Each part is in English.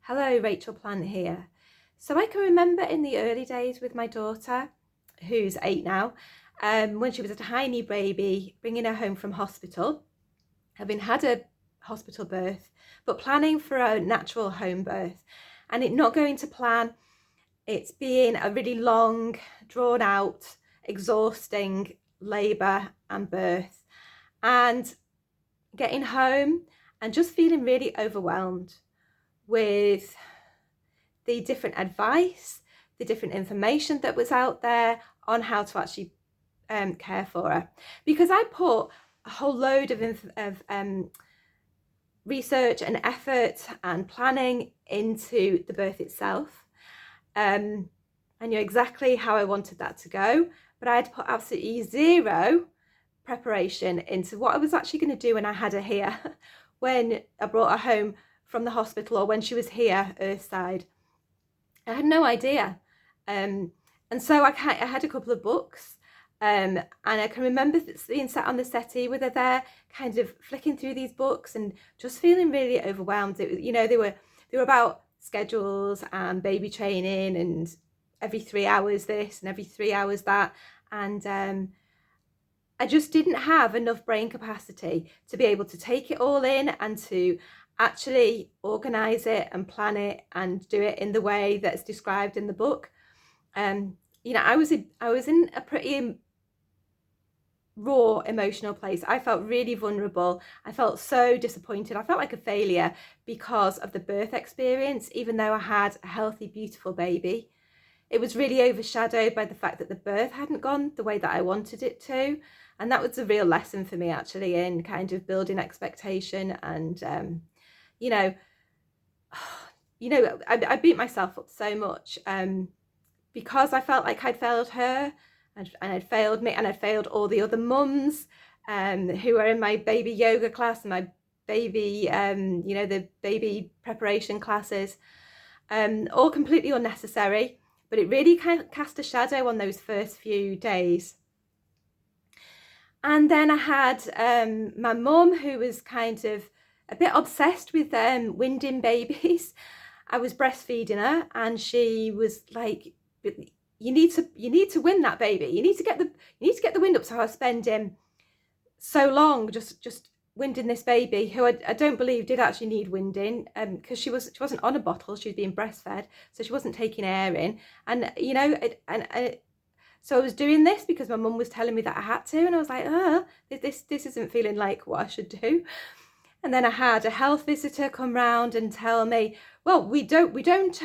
Hello, Rachael Plant here. So I can remember in the early days with my daughter, who's 8 now, when she was a tiny baby, bringing her home from hospital, having had a hospital birth, but planning for a natural home birth, and it not going to plan. It's being a really long, drawn out, exhausting labour and birth, and getting home and just feeling really overwhelmed with the different advice, the different information that was out there on how to actually care for her. Because I put a whole load of research and effort and planning into the birth itself. I knew exactly how I wanted that to go, but I had put absolutely zero preparation into what I was actually going to do when I had her here, when I brought her home from the hospital, or when she was here earthside. I had no idea. And so I had a couple of books, and I can remember being sat on the settee with her there, kind of flicking through these books and just feeling really overwhelmed. They were about schedules and baby training, and every 3 hours this and every 3 hours that, and I just didn't have enough brain capacity to be able to take it all in and to actually organize it and plan it and do it in the way that's described in the book. I was in a pretty raw emotional place. I felt really vulnerable. I felt so disappointed. I felt like a failure because of the birth experience, even though I had a healthy, beautiful baby. It was really overshadowed by the fact that the birth hadn't gone the way that I wanted it to. And that was a real lesson for me, actually, in kind of building expectation. And I beat myself up so much because I felt like I'd failed her, and I'd failed me, and I'd failed all the other mums who were in my baby yoga class and my baby, the baby preparation classes, all completely unnecessary. But it really kind of cast a shadow on those first few days. And then I had my mum, who was kind of a bit obsessed with winding babies. I was breastfeeding her, and she was like, "You need to win that baby. You need to get the wind up." So I was spending so long just winding this baby, who I don't believe did actually need winding, because she wasn't on a bottle. She was being breastfed, so she wasn't taking air in, and so I was doing this because my mum was telling me that I had to, and I was like, this isn't feeling like what I should do. And then I had a health visitor come round and tell me, well, we don't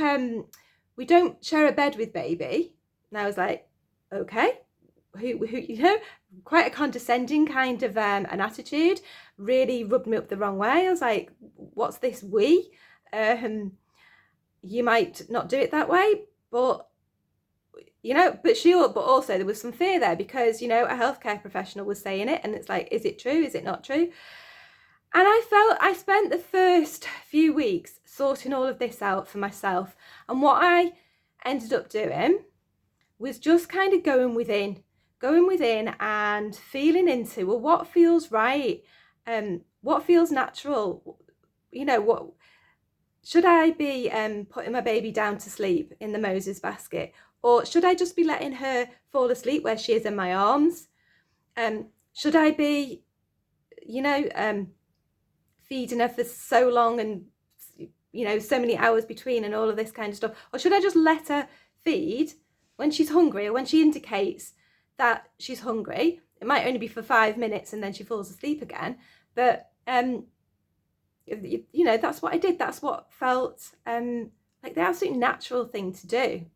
share a bed with baby. And I was like, okay, who quite a condescending kind of an attitude, really rubbed me up the wrong way. I was like, what's this we? You might not do it that way, but but also there was some fear there, because a healthcare professional was saying it, and it's like, is it true? Is it not true? And I spent the first few weeks sorting all of this out for myself. And what I ended up doing was just kind of going within and feeling into, well, what feels right? What feels natural? What should I be putting my baby down to sleep in the Moses basket? Or should I just be letting her fall asleep where she is in my arms? Should I be, feeding her for so long, and so many hours between, and all of this kind of stuff? Or should I just let her feed when she's hungry, or when she indicates that she's hungry? It might only be for 5 minutes, and then she falls asleep again. But that's what I did. That's what felt like the absolute natural thing to do.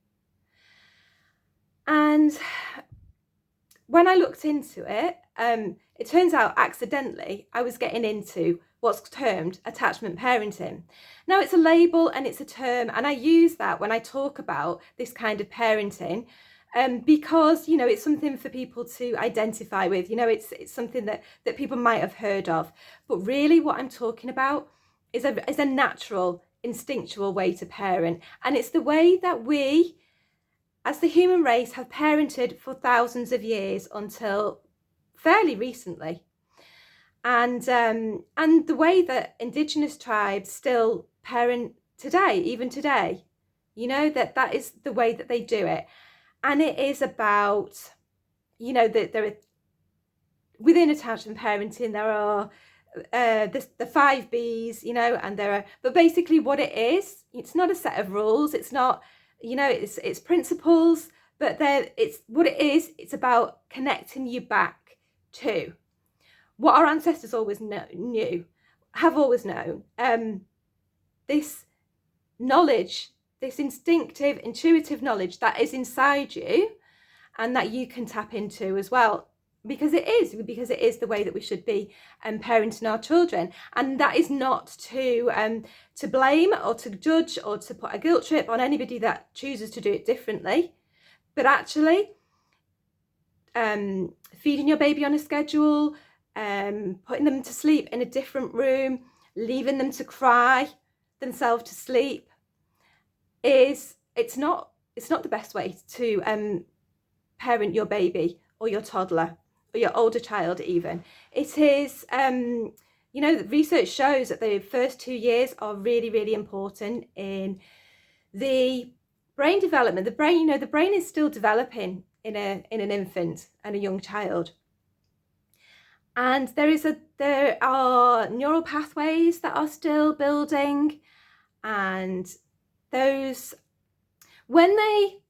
And when I looked into it, it turns out accidentally I was getting into what's termed attachment parenting. Now, it's a label and it's a term, and I use that when I talk about this kind of parenting, because it's something for people to identify with. It's something that people might have heard of, but really what I'm talking about is a natural, instinctual way to parent, and it's the way that we, as the human race, have parented for thousands of years until fairly recently. And the way that Indigenous tribes still parent today, even today, you know, that is the way that they do it. And it is about, you know, that there are, within attachment parenting, there are the 5 Bs, you know, and there are, but basically what it is, it's not a set of rules, it's not, you know, it's principles, but it's what it is, it's about connecting you back to what our ancestors always have always known, this knowledge, this instinctive, intuitive knowledge that is inside you and that you can tap into as well, because it is the way that we should be parenting our children. And that is not to blame or to judge or to put a guilt trip on anybody that chooses to do it differently, but actually feeding your baby on a schedule, putting them to sleep in a different room, leaving them to cry themselves to sleep, it's not the best way to parent your baby or your toddler or your older child even. It is, you know, research shows that the first 2 years are really, really important in the brain development. The brain, you know, the brain is still developing in an infant and a young child. And there are neural pathways that are still building, and those, when they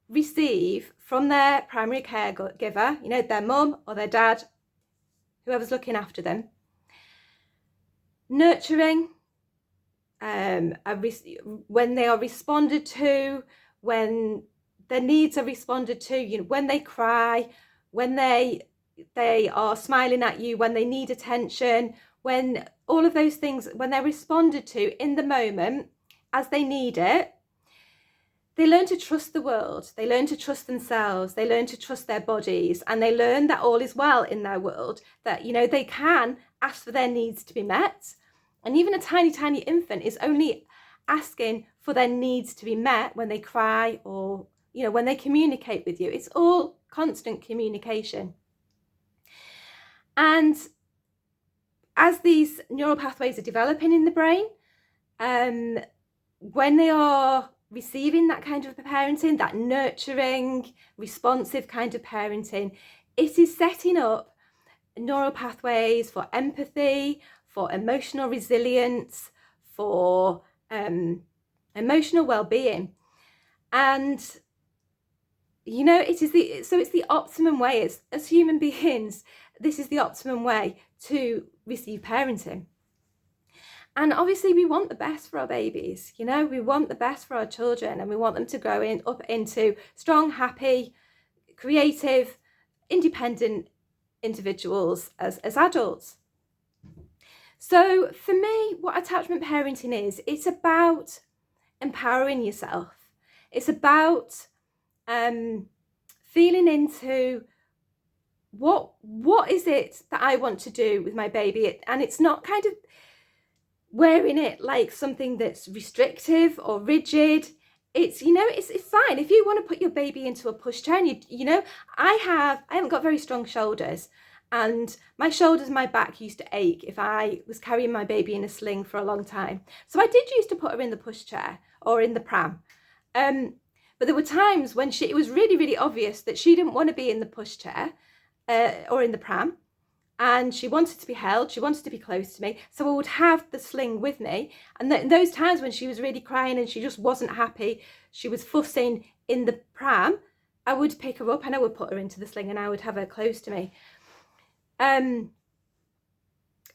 receive from their primary caregiver, you know, their mum or their dad, whoever's looking after them, nurturing, when they are responded to, when their needs are responded to, you know, when they cry, when they are smiling at you, when they need attention, when all of those things, when they're responded to in the moment as they need it, they learn to trust the world, they learn to trust themselves, they learn to trust their bodies, and they learn that all is well in their world, that, you know, they can ask for their needs to be met. And even a tiny, tiny infant is only asking for their needs to be met when they cry or, you know, when they communicate with you. It's all constant communication. And as these neural pathways are developing in the brain, when they are receiving that kind of parenting, that nurturing, responsive kind of parenting, it is setting up neural pathways for empathy, for emotional resilience, for emotional well-being. And, you know, it's the optimum way, as human beings, this is the optimum way to receive parenting. And obviously we want the best for our babies, you know, we want the best for our children, and we want them to grow up into strong, happy, creative, independent individuals as adults. So for me, what attachment parenting is, it's about empowering yourself. It's about feeling into what is it that I want to do with my baby, and it's not kind of wearing it like something that's restrictive or rigid. It's, you know, it's fine if you want to put your baby into a pushchair, and you know, I haven't got very strong shoulders, and my shoulders, my back used to ache if I was carrying my baby in a sling for a long time. So I did used to put her in the pushchair or in the pram. But there were times when it was really, really obvious that she didn't want to be in the pushchair or in the pram, and she wanted to be held, she wanted to be close to me. So I would have the sling with me, and those times when she was really crying and she just wasn't happy, she was fussing in the pram, I would pick her up and I would put her into the sling and I would have her close to me.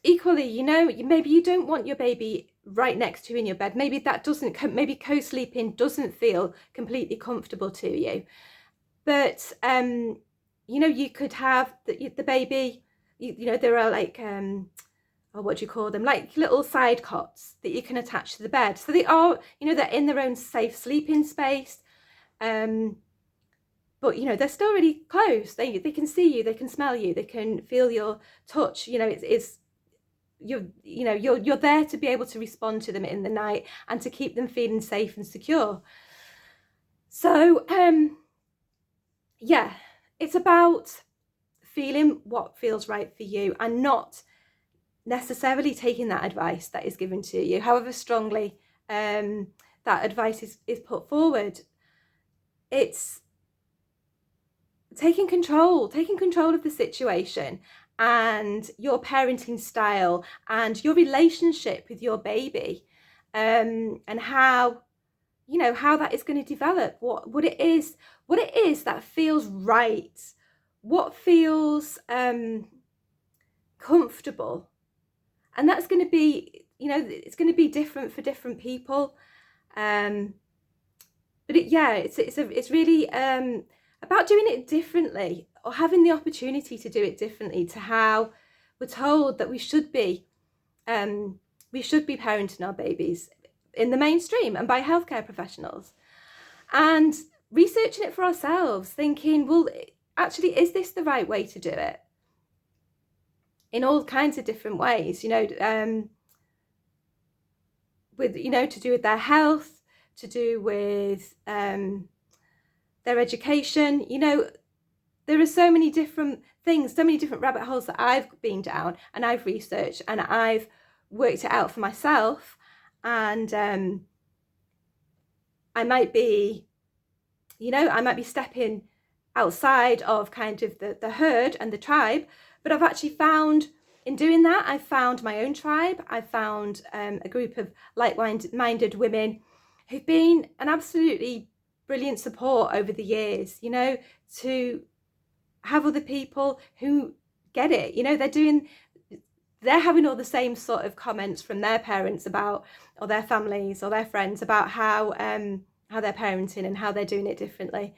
Equally, you know, maybe you don't want your baby right next to you in your bed. Maybe that doesn't, maybe co-sleeping doesn't feel completely comfortable to you. But, you know, you could have the baby, you know, there are like, or what do you call them? Like little side cots that you can attach to the bed. So they are, you know, they're in their own safe sleeping space. But, you know, they're still really close. They can see you, they can smell you, they can feel your touch. You know, you're there to be able to respond to them in the night and to keep them feeling safe and secure. So, yeah, it's about feeling what feels right for you and not necessarily taking that advice that is given to you, however strongly that advice is put forward. It's taking control of the situation and your parenting style and your relationship with your baby, and how that is going to develop, what it is that feels right, what feels comfortable. And that's going to be, it's going to be different for different people. But it's really about doing it differently, or having the opportunity to do it differently to how we're told that we should be parenting our babies in the mainstream and by healthcare professionals. And researching it for ourselves, thinking, well, actually, is this the right way to do it? In all kinds of different ways, with, to do with their health, to do with their education. There are so many different things, so many different rabbit holes that I've been down and I've researched and I've worked it out for myself. And I might be stepping outside of kind of the herd and the tribe, but I've actually found, in doing that, I've found my own tribe. I've found a group of like-minded women who've been an absolutely brilliant support over the years, to have other people who get it. They're having all the same sort of comments from their parents about, or their families or their friends about how they're parenting and how they're doing it differently.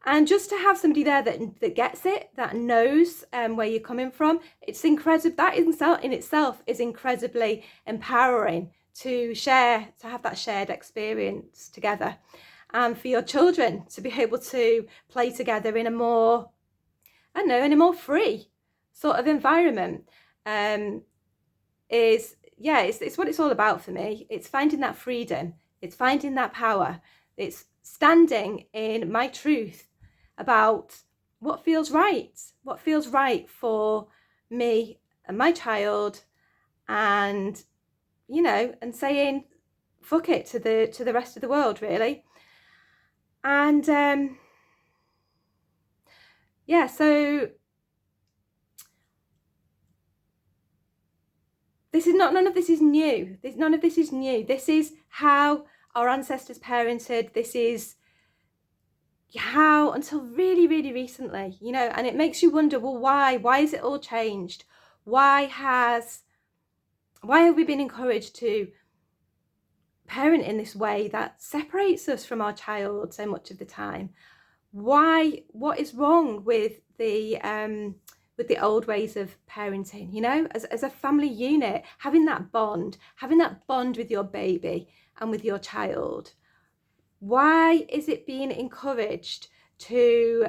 And just to have somebody there that gets it, that knows where you're coming from, it's incredible. That in itself is incredibly empowering to have that shared experience together. And for your children to be able to play together in a more, free sort of environment, it's what it's all about for me. It's finding that freedom. It's finding that power. It's standing in my truth about what feels right for me and my child, and and saying fuck it to the rest of the world, really. And so none of this is new. None of this is new. This is how our ancestors parented. This is how, until really, really recently, and it makes you wonder, well, why is it all changed? Why have we been encouraged to parent in this way that separates us from our child so much of the time? What is wrong with the old ways of parenting, as a family unit, having that bond with your baby and with your child? Why is it being encouraged to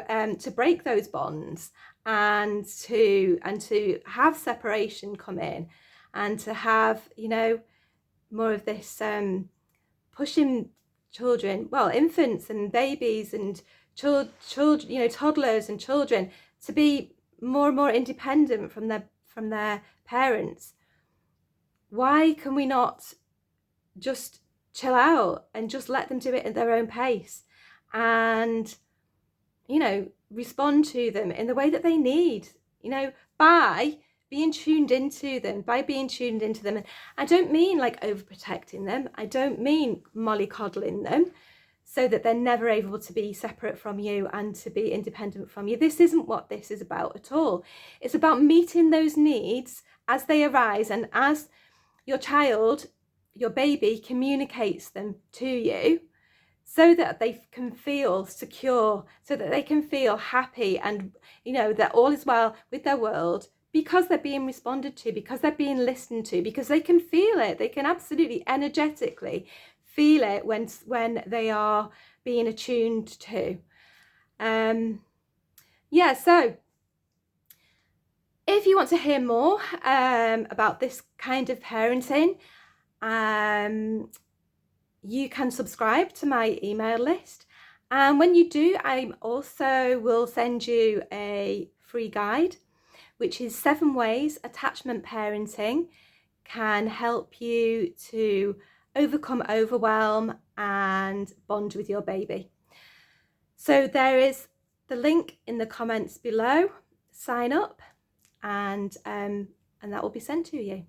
break those bonds and to have separation come in, and to have more of this pushing children, infants and babies and children, toddlers and children, to be more and more independent from their parents? Why can we not just chill out and just let them do it at their own pace, and respond to them in the way that they need, by being tuned into them, And I don't mean like overprotecting them. I don't mean mollycoddling them so that they're never able to be separate from you and to be independent from you. This isn't what this is about at all. It's about meeting those needs as they arise, and as your child, your baby, communicates them to you, so that they can feel secure, so that they can feel happy, and that all is well with their world, because they're being responded to, because they're being listened to, because they can feel it. They can absolutely energetically feel it when they are being attuned to. So if you want to hear more about this kind of parenting, you can subscribe to my email list. And when you do, I also will send you a free guide, which is 7 ways attachment parenting can help you to overcome overwhelm and bond with your baby. So there is the link in the comments below. Sign up and that will be sent to you.